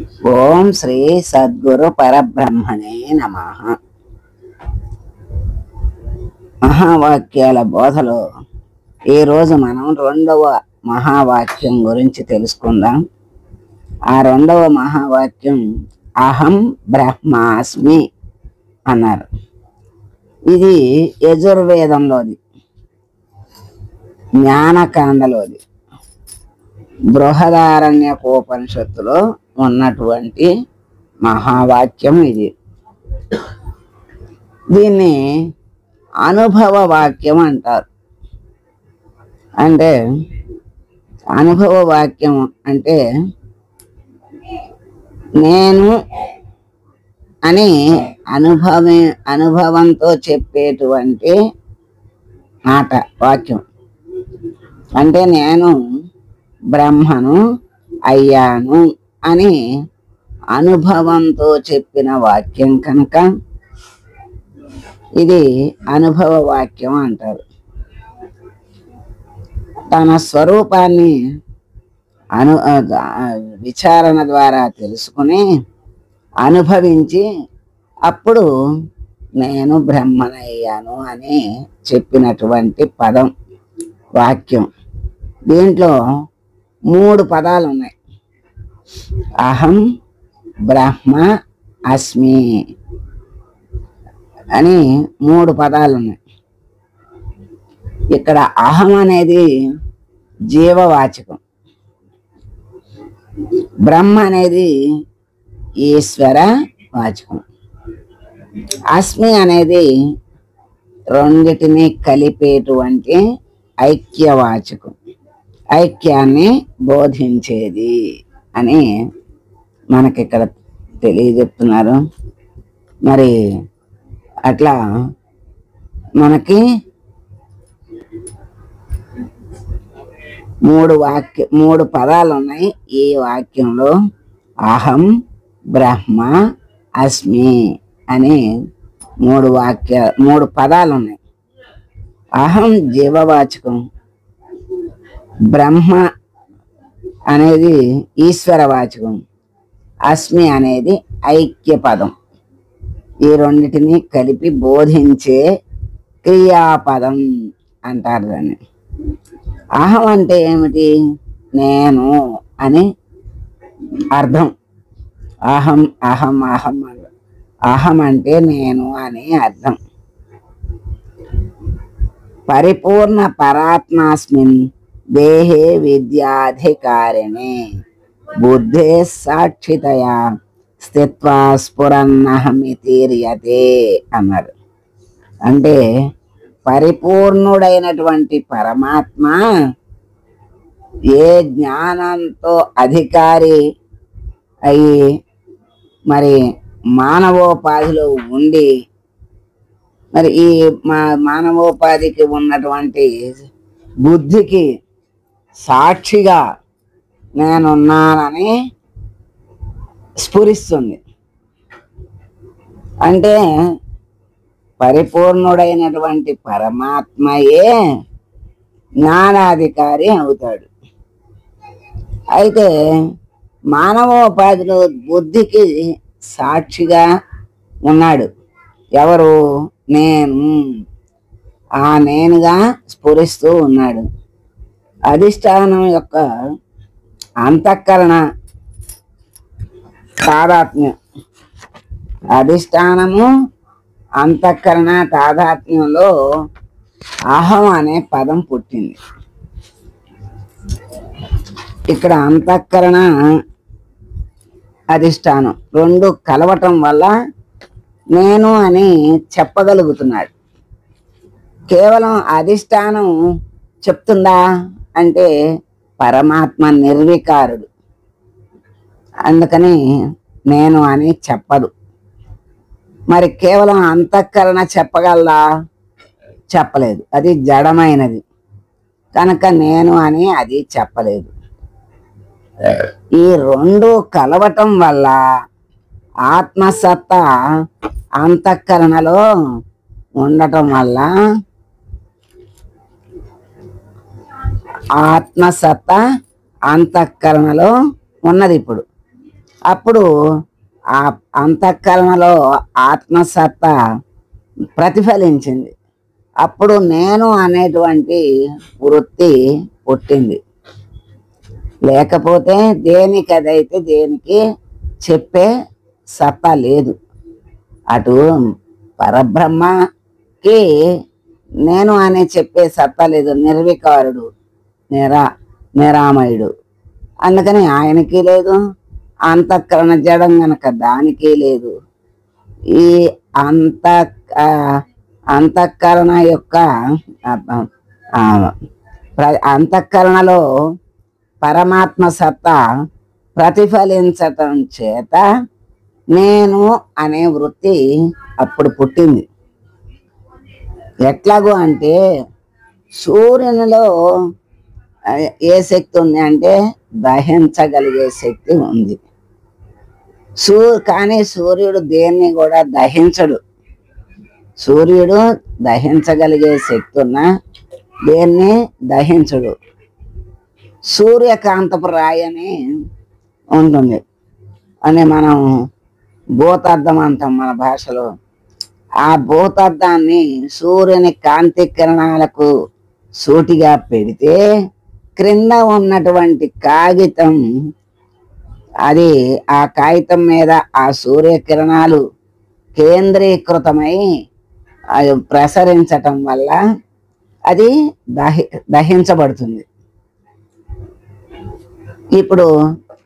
ఓం శ్రీ సద్గురు పరబ్రహ్మణే నమః. మహావాక్యాల బోధలో ఈరోజు మనం రెండవ మహావాక్యం గురించి తెలుసుకుందాం. ఆ రెండవ మహావాక్యం అహం బ్రహ్మాస్మి అన్నారు. ఇది యజుర్వేదంలోది, జ్ఞానకాండలోది, బృహదారణ్యకోపనిషత్తులో ఉన్నటువంటి మహావాక్యం ఇది. దీన్ని అనుభవ వాక్యం అంటారు. అంటే అనుభవ వాక్యం అంటే నేను అని అనుభవంతో చెప్పేటువంటి మాట వాక్యం. అంటే నేను బ్రహ్మను అయ్యాను అని అనుభవంతో చెప్పిన వాక్యం కనుక ఇది అనుభవ వాక్యం అంటారు. తన స్వరూపాన్ని విచారణ ద్వారా తెలుసుకుని అనుభవించి అప్పుడు నేను బ్రహ్మనయ్యాను అని చెప్పినటువంటి పదం వాక్యం. దీంట్లో 3 పదాలు ఉన్నాయి. అహం బ్రహ్మ అస్మి అని 3 పదాలు ఉన్నాయి. ఇక్కడ అహం అనేది జీవవాచకం, బ్రహ్మ అనేది ఈశ్వర వాచకం, అస్మి అనేది రెండిటిని కలిపేటువంటి ఐక్యవాచకం, ఐక్యాన్ని బోధించేది అని మనకి ఇక్కడ తెలియజెప్తున్నారు. మరి అట్లా మనకి 3 పదాలు ఉన్నాయి ఈ వాక్యంలో. అహం బ్రహ్మ అస్మి అని 3 పదాలు ఉన్నాయి. అహం జీవవాచకం, బ్రహ్మ అనేది ఈశ్వరవాచకం, అస్మి అనేది ఐక్య పదం. ఈ రెండిటిని కలిపి బోధించే క్రియాపదం అంటారు దాన్ని. అహం అంటే ఏమిటి? నేను అని అర్థం. అహం అహం అహం అహం అంటే నేను అని అర్థం. పరిపూర్ణ పరాత్మాస్మిన్ దేహే విద్యాధికారిణే బుద్ధే సాక్షితయా స్థిత్వా స్ఫురన్నహమితీర్యతే అన్నారు. అంటే పరిపూర్ణుడైనటువంటి పరమాత్మ ఏ జ్ఞానంతో అధికారి అయి మరి మానవోపాధిలో ఉండి మరి ఈ మానవోపాధికి ఉన్నటువంటి బుద్ధికి సాక్షిగా నేనున్నానని స్ఫురిస్తుంది. అంటే పరిపూర్ణుడైనటువంటి పరమాత్మయే జ్ఞానాధికారి అవుతాడు. అయితే మానవోపాధిలో బుద్ధికి సాక్షిగా ఉన్నాడు ఎవరు? నేను. ఆ నేనుగా స్ఫురిస్తూ ఉన్నాడు. అధిష్టానం యొక్క అంతఃకరణ తాదాత్మ్యం, అధిష్టానము అంతఃకరణ తాదాత్మ్యంలో అహం అనే పదం పుట్టింది. ఇక్కడ అంతఃకరణ అధిష్టానం 2 కలవటం వల్ల నేను అని చెప్పగలుగుతున్నాడు. కేవలం అధిష్టానం చెప్తుందా అంటే పరమాత్మ నిర్వికారుడు, అందుకని నేను అని చెప్పదు. మరి కేవలం అంతఃకరణ చెప్పగలదా? చెప్పలేదు, అది జడమైనది కనుక నేను అని అది చెప్పలేదు. ఈ 2 కలవటం వల్ల ఆత్మసత్తా అంతఃకరణలో ఉండటం వల్ల ఆత్మసత్తా అంతఃకరణలో ఉన్నది. ఇప్పుడు అప్పుడు ఆ అంతఃకరణలో ఆత్మసత్తా ప్రతిఫలించింది. అప్పుడు నేను అనేటువంటి వృత్తి పుట్టింది. లేకపోతే దేనికి అదైతే దేనికి చెప్పే సత్తా లేదు. అటు పరబ్రహ్మకి నేను అని చెప్పే సత్తా లేదు. నిర్వికారుడు, నిరామయుడు. అందుకని ఆయనకి లేదు. అంతఃకరణ జడం గనక దానికి లేదు. ఈ అంత అంతఃకరణ యొక్క అంతఃకరణలో పరమాత్మ సత్తా ప్రతిఫలించటం చేత నేను అనే వృత్తి అప్పుడు పుట్టింది. ఎట్లాగూ అంటే సూర్యునిలో ఏ శక్తి ఉంది అంటే దహించగలిగే శక్తి ఉంది. కానీ సూర్యుడు దేన్ని కూడా దహించడు. సూర్యుడు దహించగలిగే శక్తి ఉన్నా దేన్ని దహించడు. సూర్యకాంతపు రాయి అని ఉంటుంది అని మనం భూతార్థం అంటాం మన భాషలో. ఆ భూతార్థాన్ని సూర్యుని కాంతి కిరణాలకు సూటిగా పెడితే క్రింద ఉన్నటువంటి కాగితం, అది ఆ కాగితం మీద ఆ సూర్యకిరణాలు కేంద్రీకృతమై ప్రసరించటం వల్ల అది దహించబడుతుంది. ఇప్పుడు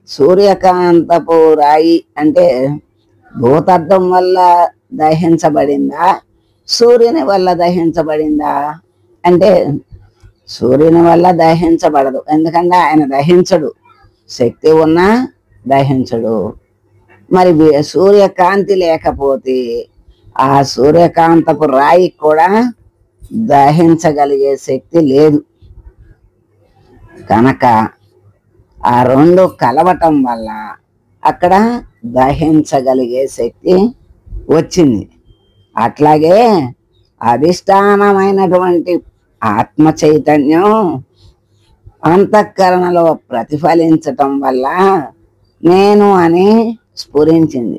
సూర్యకాంతపు రాయి అంటే భూతార్థం వల్ల దహించబడిందా, సూర్యుని వల్ల దహించబడిందా అంటే సూర్యుని వల్ల దహించబడదు. ఎందుకంటే ఆయన దహించడు, శక్తి ఉన్నా దహించడు. మరి సూర్యకాంతి లేకపోతే ఆ సూర్యకాంతపు రాయి కూడా దహించగలిగే శక్తి లేదు. కనుక ఆ రెండు కలవటం వల్ల అక్కడ దహించగలిగే శక్తి వచ్చింది. అట్లాగే అధిష్టానమైనటువంటి ఆత్మ చైతన్యం అంతఃకరణలో ప్రతిఫలించటం వల్ల నేను అని స్ఫురించింది.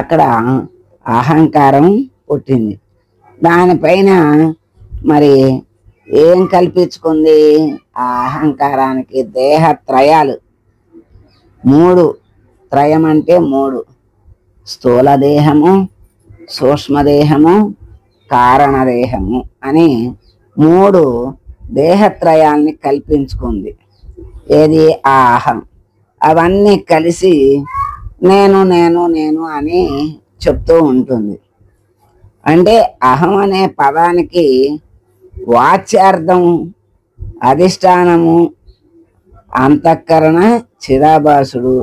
అక్కడ అహంకారం పుట్టింది. దానిపైన మరి ఏం కల్పించుకుంది? ఆ అహంకారానికి దేహత్రయాలు, మూడు. త్రయం అంటే మూడు: స్థూల దేహము, సూక్ష్మదేహము, కారణదేహము అని మూడు దేహత్రయాల్ని కల్పించుకుంది. ఏది? ఆ అహం. అవన్నీ కలిసి నేను నేను నేను అని చెప్తూ ఉంటుంది. అంటే అహం అనే పదానికి వాచ్యార్థం అధిష్టానము, అంతఃకరణ, చిదాభాసుడు,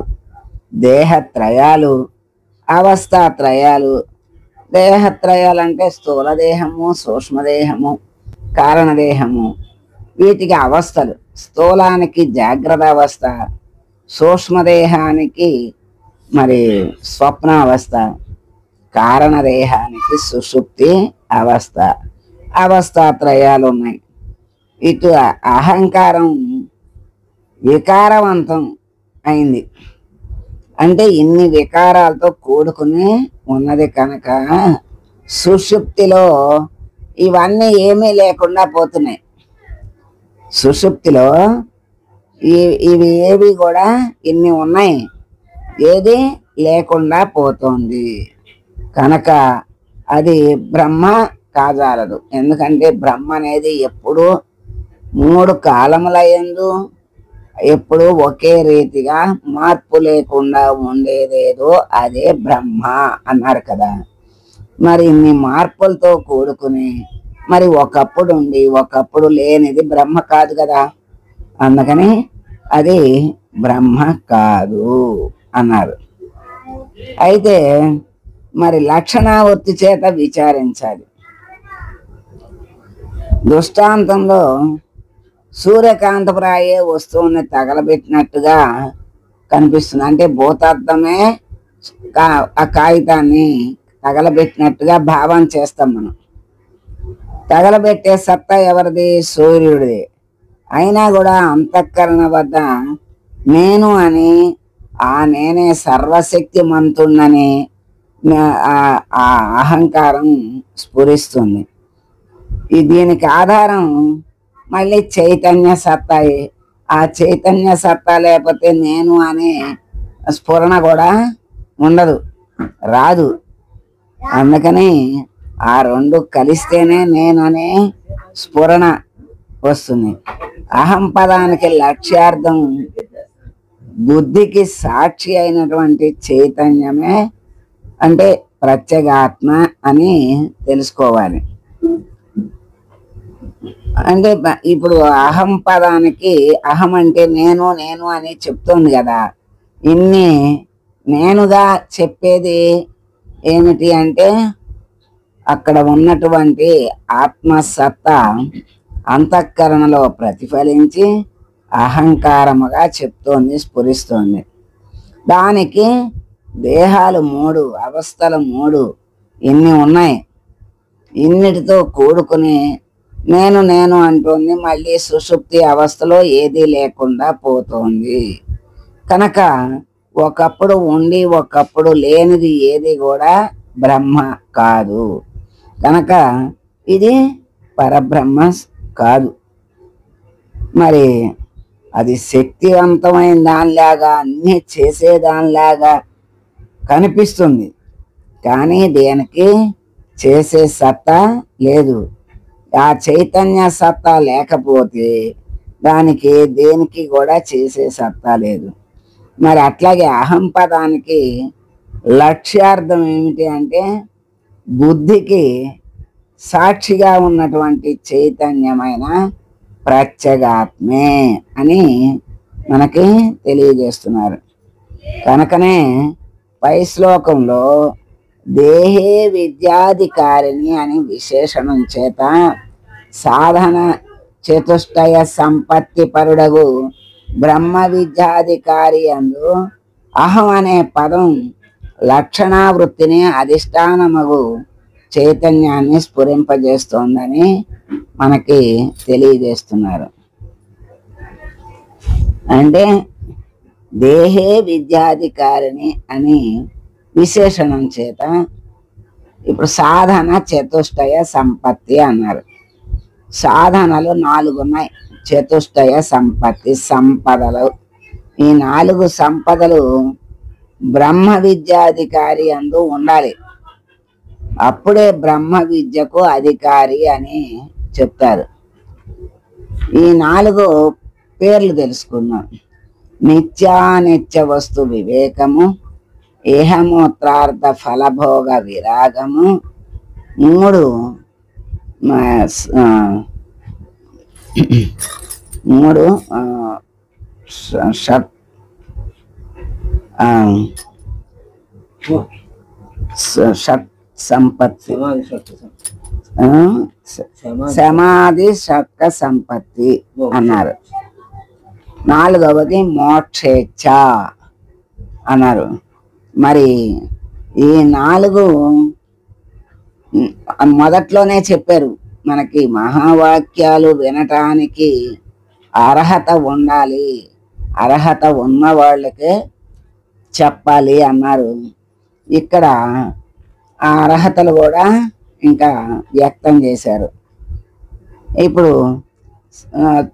దేహత్రయాలు, అవస్థాత్రయాలు. దేహత్రయాలు అంటే స్థూలదేహము, సూక్ష్మదేహము, కారణదేహము. వీటికి అవస్థలు: స్థూలానికి జాగ్రత్త అవస్థ, సూక్ష్మదేహానికి మరి స్వప్నావస్థ, కారణదేహానికి సుషుప్తి అవస్థ. అవస్థాత్రయాలు ఉన్నాయి. ఇటు అహంకారం వికారవంతం అయింది. అంటే ఇన్ని వికారాలతో కూడుకుని ఉన్నది కనుక సుషుప్తిలో ఇవన్నీ ఏమీ లేకుండా పోతున్నాయి. సుషుప్తిలో ఇవి ఏవి కూడా ఇన్ని ఉన్నాయి, ఏది లేకుండా పోతుంది. కనుక అది బ్రహ్మ కాజాలదు. ఎందుకంటే బ్రహ్మ అనేది ఎప్పుడు మూడు కాలముల యందు ఎప్పుడు ఒకే రీతిగా మార్పు లేకుండా ఉండేదేదో అదే బ్రహ్మ అన్నారు కదా. మరి ఇన్ని మార్పులతో కూడుకుని మరి ఒకప్పుడు ఉండి ఒకప్పుడు లేనిది బ్రహ్మ కాదు కదా. అందుకని అది బ్రహ్మ కాదు అన్నారు. అయితే మరి లక్షణావృత్తి చేత విచారించాలి. దృష్టాంతంలో సూర్యకాంతపురాయే వస్తువుని తగలబెట్టినట్టుగా కనిపిస్తుంది. అంటే భూతార్థమే ఆ కాగితాన్ని తగలబెట్టినట్టుగా భావం చేస్తాం మనం. తగలబెట్టే సత్తా ఎవరిది? సూర్యుడిది. అయినా కూడా అంతఃకరణ వద్ద నేను అని ఆ నేనే సర్వశక్తిమంతుణ్ణని ఆ అహంకారం స్ఫురిస్తుంది. దీనికి ఆధారం మళ్ళీ చైతన్య సత్తాయి. ఆ చైతన్య సత్తా లేకపోతే నేను అనే స్ఫురణ కూడా ఉండదు, రాదు. అందుకని ఆ రెండు కలిస్తేనే నేను అనే స్ఫురణ వస్తుంది. అహం పదానికి లక్ష్యార్థం బుద్ధికి సాక్షి అయినటువంటి చైతన్యమే, అంటే ప్రత్యేగాత్మ అని తెలుసుకోవాలి. అంటే ఇప్పుడు అహం పదానికి అహం అంటే నేను నేను అని చెప్తోంది కదా. ఇన్ని నేనుగా చెప్పేది ఏమిటి అంటే అక్కడ ఉన్నటువంటి ఆత్మసత్తా అంతఃకరణలో ప్రతిఫలించి అహంకారముగా చెప్తోంది, స్ఫురిస్తోంది. దానికి దేహాలు 3, అవస్థలు 3 ఇన్ని ఉన్నాయి. ఇన్నిటితో కూడుకుని నేను నేను అంటోంది. మళ్ళీ సుషుప్తి అవస్థలో ఏదీ లేకుండా పోతోంది. కనుక ఒకప్పుడు ఉండి ఒకప్పుడు లేనిది ఏది కూడా బ్రహ్మ కాదు. కనుక ఇది పరబ్రహ్మ కాదు. మరి అది శక్తివంతమైన దానిలాగా అన్నీ చేసేదానిలాగా కనిపిస్తుంది, కానీ దేనికి చేసే సత్తా లేదు. ఆ చైతన్య సత్తా లేకపోతే దానికి దేనికి కూడా చేసే సత్తా లేదు. మరి అట్లాగే అహం పదానికి లక్ష్యార్థం ఏమిటి అంటే బుద్ధికి సాక్షిగా ఉన్నటువంటి చైతన్యమైన ప్రత్యేగాత్మే అని మనకి తెలియజేస్తున్నారు. కనుకనే పై శ్లోకంలో దేహే విద్యాధికారిణి అని విశేషణం చేత సాధన చతుష్టయ సంపత్తి పరుడగు బ్రహ్మ విద్యాధికారి అందు అహం అనే పదం లక్షణావృత్తిని అధిష్టానమగు చైతన్యాన్ని స్ఫురింపజేస్తోందని మనకి తెలియజేస్తున్నారు. అంటే దేహే విద్యాధికారిని అని విశేషణం చేత ఇప్పుడు సాధన చతుష్టయ సంపత్తి అన్నారు. సాధనలు 4 ఉన్నాయి. చతుష్టయ సంపత్తి సంపదలు. ఈ 4 సంపదలు బ్రహ్మ విద్యాధికారి అందు ఉండాలి. అప్పుడే బ్రహ్మ విద్యకు అధికారి అని చెప్తారు. ఈ 4 పేర్లు తెలుసుకుందాం. నిత్యానిత్య వస్తు వివేకము, ఏహమూత్రార్థ ఫలభోగ విరాగము, 3 షట్ సంపత్తి, సమాధి షట్క సంపత్తి అన్నారు. 4వది మోక్షేచ్ఛ అన్నారు. మరి ఈ 4 మొదట్లోనే చెప్పారు. మనకి మహావాక్యాలు వినటానికి అర్హత ఉండాలి, అర్హత ఉన్న వాళ్ళకే చెప్పాలి అన్నారు. ఇక్కడ ఆ అర్హతలు కూడా ఇంకా వ్యక్తం చేశారు. ఇప్పుడు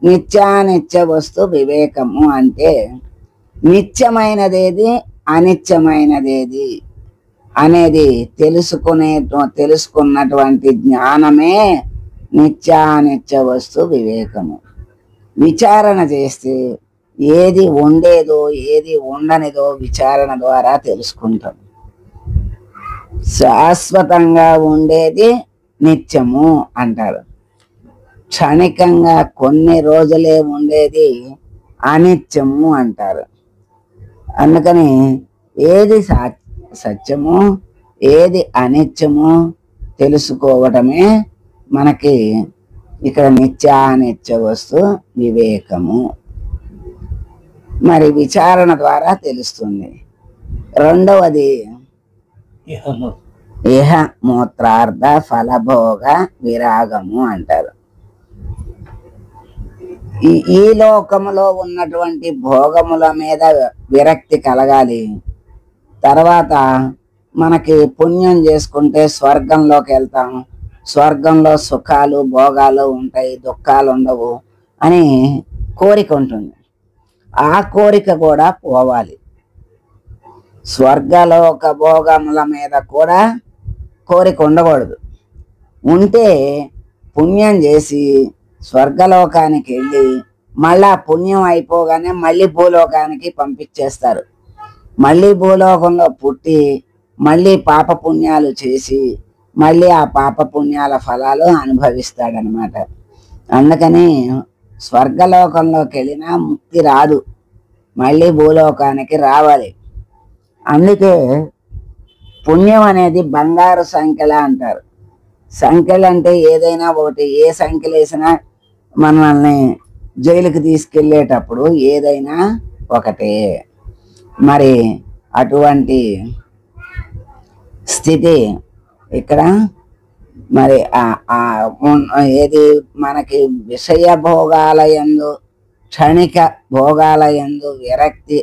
నిత్యానిత్య వస్తు వివేకము అంటే నిత్యమైనదేది అనిత్యమైనదేది అనేది తెలుసుకున్నటువంటి జ్ఞానమే నిత్యానిత్య వస్తు వివేకము. విచారణ చేస్తే ఏది ఉండేదో ఏది ఉండనిదో విచారణ ద్వారా తెలుసుకుంటాం. శాశ్వతంగా ఉండేది నిత్యము అంటారు. క్షణికంగా కొన్ని రోజులే ఉండేది అనిత్యము అంటారు. అందుకని ఏది సత్యము ఏది అనిత్యము తెలుసుకోవటమే మనకి ఇక్కడ నిత్యానిత్య వస్తు వివేకము. మరి విచారణ ద్వారా తెలుస్తుంది. రెండవది ఇహ మూత్రార్థ ఫలభోగ విరాగము అంటారు. ఈ లోకములో ఉన్నటువంటి భోగముల మీద విరక్తి కలగాలి. తర్వాత మనకి పుణ్యం చేసుకుంటే స్వర్గంలోకి వెళ్తాం, స్వర్గంలో సుఖాలు భోగాలు ఉంటాయి, దుఃఖాలు ఉండవు అని కోరిక ఉంటుంది. ఆ కోరిక కూడా పోవాలి. స్వర్గలోక భోగముల మీద కూడా కోరిక ఉండకూడదు. ఉంటే పుణ్యం చేసి స్వర్గలోకానికి వెళ్ళి మళ్ళా పుణ్యం అయిపోగానే మళ్ళీ భూలోకానికి పంపించేస్తారు. మళ్ళీ భూలోకంలో పుట్టి మళ్ళీ పాప పుణ్యాలు చేసి మళ్ళీ ఆ పాప పుణ్యాల ఫలాలు అనుభవిస్తాడనమాట. అందుకని స్వర్గలోకంలోకి వెళ్ళినా ముక్తి రాదు, మళ్ళీ భూలోకానికి రావాలి. అందుకే పుణ్యం అనేది బంగారు సంఖ్యలా అంటారు. సంఖ్యలు అంటే ఏదైనా ఒకటి, ఏ సంఖ్యలు వేసినా మనల్ని జైలుకి తీసుకెళ్ళేటప్పుడు ఏదైనా ఒకటే. మరి అటువంటి స్థితి ఇక్కడ మరి ఏది మనకి విషయ భోగాలయందు క్షణిక భోగాలయందు విరక్తి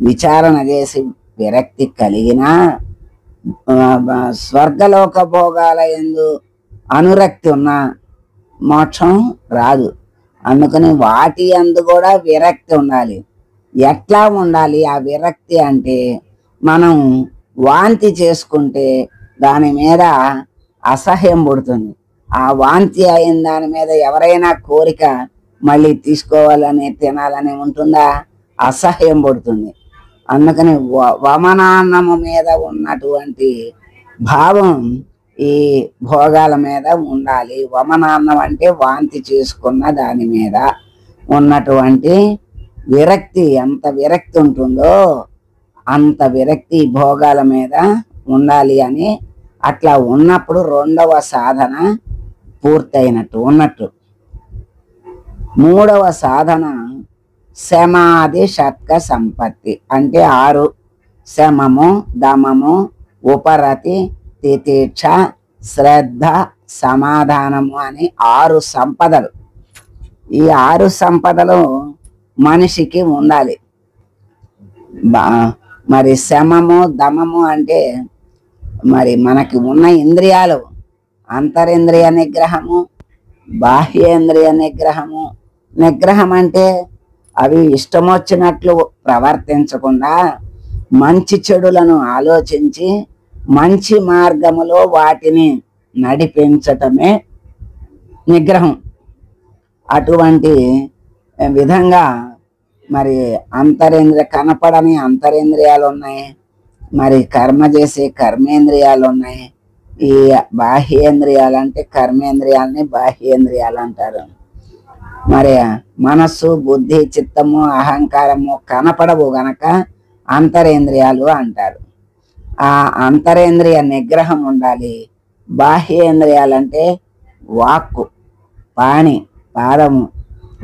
విచారణ చేసి విరక్తి కలిగినా స్వర్గలోక భోగాలయందు అనురక్తి ఉన్న మోక్షం రాదు. అందుకని వాటి అందు కూడా విరక్తి ఉండాలి. ఎట్లా ఉండాలి ఆ విరక్తి అంటే, మనం వాంతి చేసుకుంటే దాని మీద అసహ్యం పుడుతుంది. ఆ వాంతి అయిన దాని మీద ఎవరైనా కోరిక మళ్ళీ తీసుకోవాలని తినాలని ఉంటుందా? అసహ్యం పుడుతుంది. అందుకని వమనాన్నము మీద ఉన్నటువంటి భావం ఈ భోగాల మీద ఉండాలి. వమనాన్నం అంటే వాంతి చేసుకున్న దాని మీద ఉన్నటువంటి విరక్తి, ఎంత విరక్తి ఉంటుందో అంత విరక్తి భోగాల మీద ఉండాలి అని. అట్లా ఉన్నప్పుడు రెండవ సాధన పూర్తయినట్టు ఉన్నట్టు. మూడవ సాధన శమాది షట్క సంపత్తి అంటే 6: శమము, దమము, ఉపరతి, తితిక్ష, శ్రద్ధ, సమాధానము అని 6 సంపదలు. ఈ 6 సంపదలు మనిషికి ఉండాలి. మరి శమము దమము అంటే మరి మనకి ఉన్న ఇంద్రియాలు, అంతరింద్రియ నిగ్రహము, బాహ్యేంద్రియ నిగ్రహము. నిగ్రహం అంటే అవి ఇష్టమొచ్చినట్లు ప్రవర్తించకుండా మంచి చెడులను ఆలోచించి మంచి మార్గములో వాటిని నడిపించటమే నిగ్రహం. అటువంటి విధంగా మరి కనపడని అంతరేంద్రియాలు ఉన్నాయి, మరి కర్మ చేసే కర్మేంద్రియాలు ఉన్నాయి. ఈ బాహ్యేంద్రియాలు అంటే కర్మేంద్రియాలని బాహ్యేంద్రియాలు అంటారు. మరి మనస్సు, బుద్ధి, చిత్తము, అహంకారము కనపడవు గనక అంతరేంద్రియాలు అంటారు. ఆ అంతరేంద్రియ నిగ్రహం ఉండాలి. బాహ్యేంద్రియాలంటే వాక్కు, పాణి, పాదము,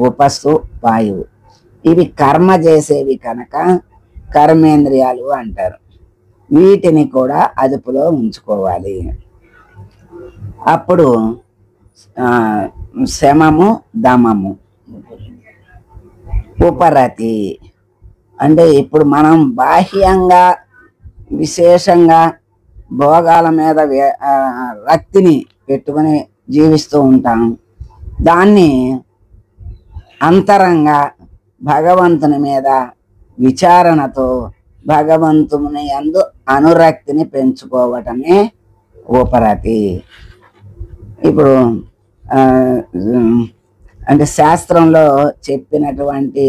ఉపస్సు, వాయువు. ఇవి కర్మ చేసేవి కనుక కర్మేంద్రియాలు అంటారు. వీటిని కూడా అదుపులో ఉంచుకోవాలి. అప్పుడు శమము, దమము, ఉపరతి అంటే ఇప్పుడు మనం బాహ్యంగా విశేషంగా భోగాల మీద రక్తిని పెట్టుకుని జీవిస్తూ ఉంటాం. దాన్ని అంతరంగా భగవంతుని మీద విచారణతో భగవంతుని యందు అనురక్తిని పెంచుకోవటమే ఉపరతి. ఇప్పుడు అంటే శాస్త్రంలో చెప్పినటువంటి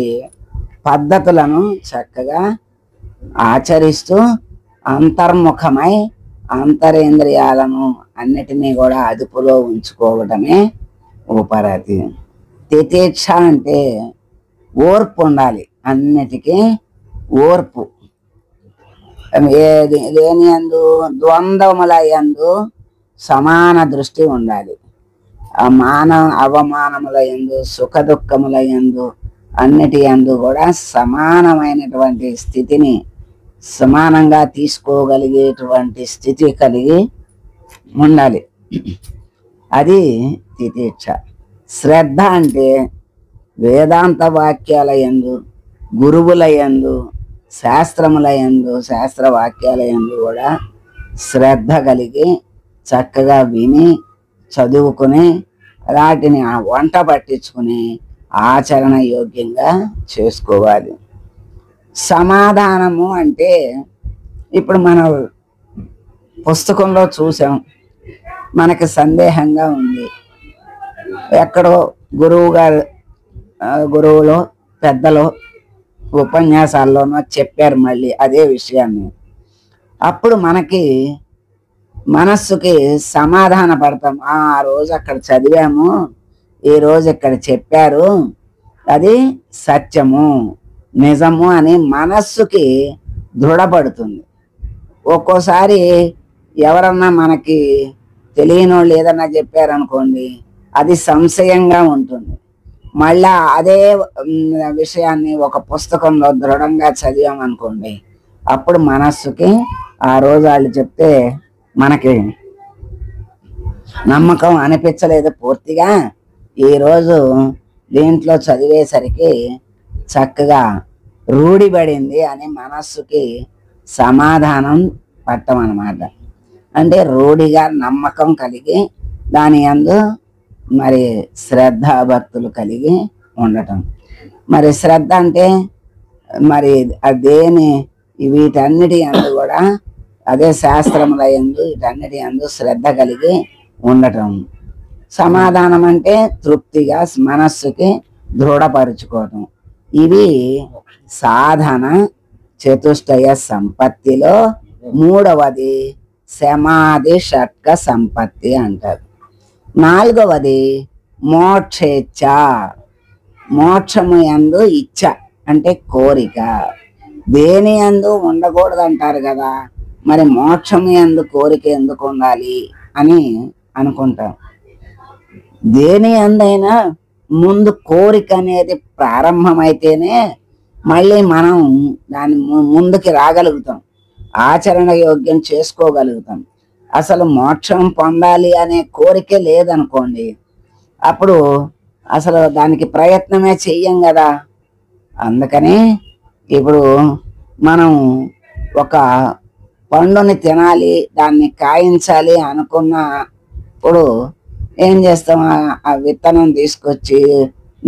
పద్ధతులను చక్కగా ఆచరిస్తూ అంతర్ముఖమై అంతరేంద్రియాలను అన్నిటినీ కూడా అదుపులో ఉంచుకోవడమే ఉపరతి. తితిక్ష అంటే ఓర్పు ఉండాలి, అన్నిటికీ ఓర్పు. దేని యందు ద్వంద్వముల యందు సమాన దృష్టి ఉండాలి. అవమానముల యందు, సుఖ దుఃఖముల యందు, అన్నిటి యందు కూడా సమానమైనటువంటి స్థితిని సమానంగా తీసుకోగలిగేటువంటి స్థితి కలిగి ఉండాలి. అది తితిక్ష. శ్రద్ధ అంటే వేదాంత వాక్యాల యందు, గురువుల యందు, శాస్త్రముల యందు, శాస్త్ర వాక్యాల యందు కూడా శ్రద్ధ కలిగి చక్కగా విని చదువుకుని వాటిని వంట పట్టించుకుని ఆచరణ యోగ్యంగా చేసుకోవాలి. సమాధానము అంటే ఇప్పుడు మనం పుస్తకంలో చూసాం, మనకి సందేహంగా ఉంది, ఎక్కడో గురువులు పెద్దలు ఉపన్యాసాల్లోనో చెప్పారు మళ్ళీ అదే విషయాన్ని. అప్పుడు మనస్సుకి సమాధాన పడతాం, ఆ రోజు అక్కడ చదివాము, ఈ రోజు ఇక్కడ చెప్పారు, అది సత్యము నిజము అని మనస్సుకి దృఢపడుతుంది. ఒక్కోసారి ఎవరన్నా మనకి తెలియని వాళ్ళు ఏదన్నా చెప్పారనుకోండి, అది సంశయంగా ఉంటుంది. మళ్ళా అదే విషయాన్ని ఒక పుస్తకంలో దృఢంగా చదివామనుకోండి, అప్పుడు మనస్సుకి ఆ రోజు వాళ్ళు చెప్తే మనకి నమ్మకం అనిపించలేదు పూర్తిగా, ఈరోజు దీంట్లో చదివేసరికి చక్కగా రూఢిపడింది అని మనస్సుకి సమాధానం పట్టమన్నమాట. అంటే రూఢిగా నమ్మకం కలిగి దాని యందు మరి శ్రద్ధాభక్తులు కలిగి ఉండటం. మరి శ్రద్ధ అంటే మరి అదేని వీటన్నిటి యందు కూడా అదే శాస్త్రముల యందు వీటన్నిటి యందు శ్రద్ధ కలిగి ఉండటం. సమాధానం అంటే తృప్తిగా మనస్సుకి దృఢపరుచుకోవటం. ఇవి సాధన చతుష్టయ సంపత్తిలో మూడవది సమాధి షట్క సంపత్తి అంటారు. నాలుగవది మోక్షేచ్ఛ. మోక్షము యందు ఇచ్ఛ అంటే కోరిక. దేని యందు ఉండకూడదు అంటారు కదా, మరి మోక్షము యందు కోరిక ఎందుకు ఉండాలి అని అనుకుంటాం. దేని యందైనా ముందు కోరిక అనేది ప్రారంభమైతేనే మళ్ళీ మనం దాని ముందుకి రాగలుగుతాం, ఆచరణ యోగ్యం చేసుకోగలుగుతాం. అసలు మోక్షం పొందాలి అనే కోరికే లేదనుకోండి, అప్పుడు అసలు దానికి ప్రయత్నమే చెయ్యం కదా. అందుకని ఇప్పుడు మనం ఒక పండుని తినాలి, దాన్ని కాయించాలి అనుకున్నప్పుడు ఏం చేస్తాం, ఆ విత్తనం తీసుకొచ్చి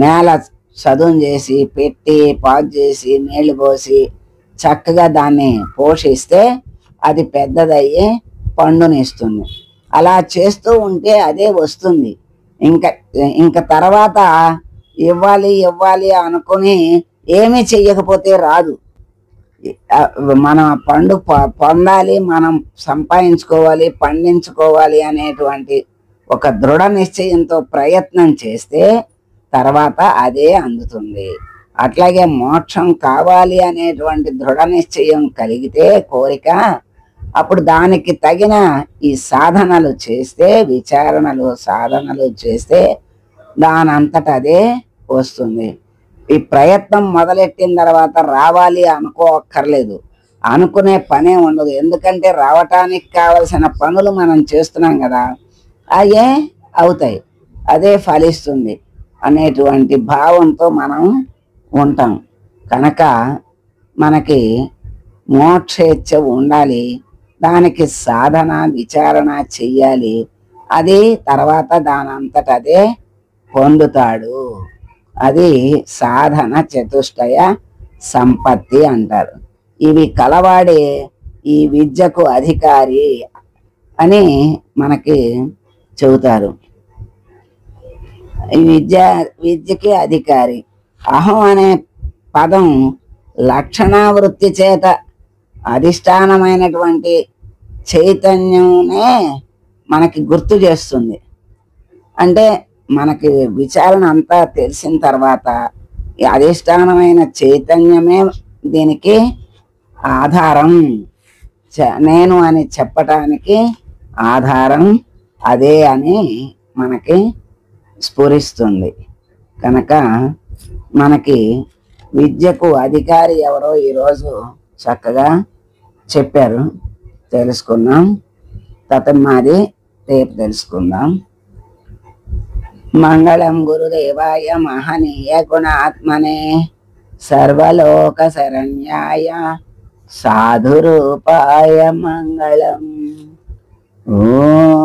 నేల చదును చేసి పెట్టి పాదు చేసి నీళ్లు పోసి చక్కగా దాన్ని పోషిస్తే అది పెద్దదయ్యి పండుని ఇస్తుంది. అలా చేస్తూ ఉంటే అదే వస్తుంది. ఇంకా తర్వాత ఇవ్వాలి అనుకుని ఏమీ చెయ్యకపోతే రాదు. మన పండు పొందాలి, మనం సంపాదించుకోవాలి, పండించుకోవాలి అనేటువంటి ఒక దృఢ నిశ్చయంతో ప్రయత్నం చేస్తే తర్వాత అదే అందుతుంది. అట్లాగే మోక్షం కావాలి అనేటువంటి దృఢ నిశ్చయం కలిగితే కోరిక, అప్పుడు దానికి తగిన ఈ సాధనలు చేస్తే, విచారణలు సాధనలు చేస్తే దానంతట అదే వస్తుంది. ఈ ప్రయత్నం మొదలెట్టిన తర్వాత రావాలి అనుకోక్కర్లేదు, అనుకునే పనే ఉండదు. ఎందుకంటే రావటానికి కావలసిన పనులు మనం చేస్తున్నాం కదా, అయ్యే అవుతాయి, అదే ఫలిస్తుంది అనేటువంటి భావంతో మనం ఉంటాం. కనుక మనకి మోక్షేచ్ఛ ఉండాలి, దానికి సాధన విచారణ చెయ్యాలి. అది తర్వాత దానంతట అదే పొందుతాడు. అది సాధన చతుష్టయ సంపత్తి అంటారు. ఇవి కలవాడే ఈ విద్యకు అధికారి అని మనకి చెబుతారు. ఈ విద్యకి అధికారి. అహం అనే పదం లక్షణావృత్తి చేత అధిష్టానమైనటువంటి చైతన్యమే మనకి గుర్తు చేస్తుంది. అంటే మనకి విచారణ అంతా తెలిసిన తర్వాత ఈ అధిష్టానమైన చైతన్యమే దీనికి ఆధారం, నేను అని చెప్పటానికి ఆధారం అదే అని మనకి స్ఫురిస్తుంది. కనుక మనకి విద్యకు అధికారి ఎవరో ఈరోజు చక్కగా చెప్పారు, తెలుసుకున్నాం. తతమ్మాది రేపు తెలుసుకుందాం. మంగళం గురుదేవాయ మహనీయ గుణాత్మనే సర్వలోక శరణ్యాయ సాధురూపాయ మంగళం. ఓం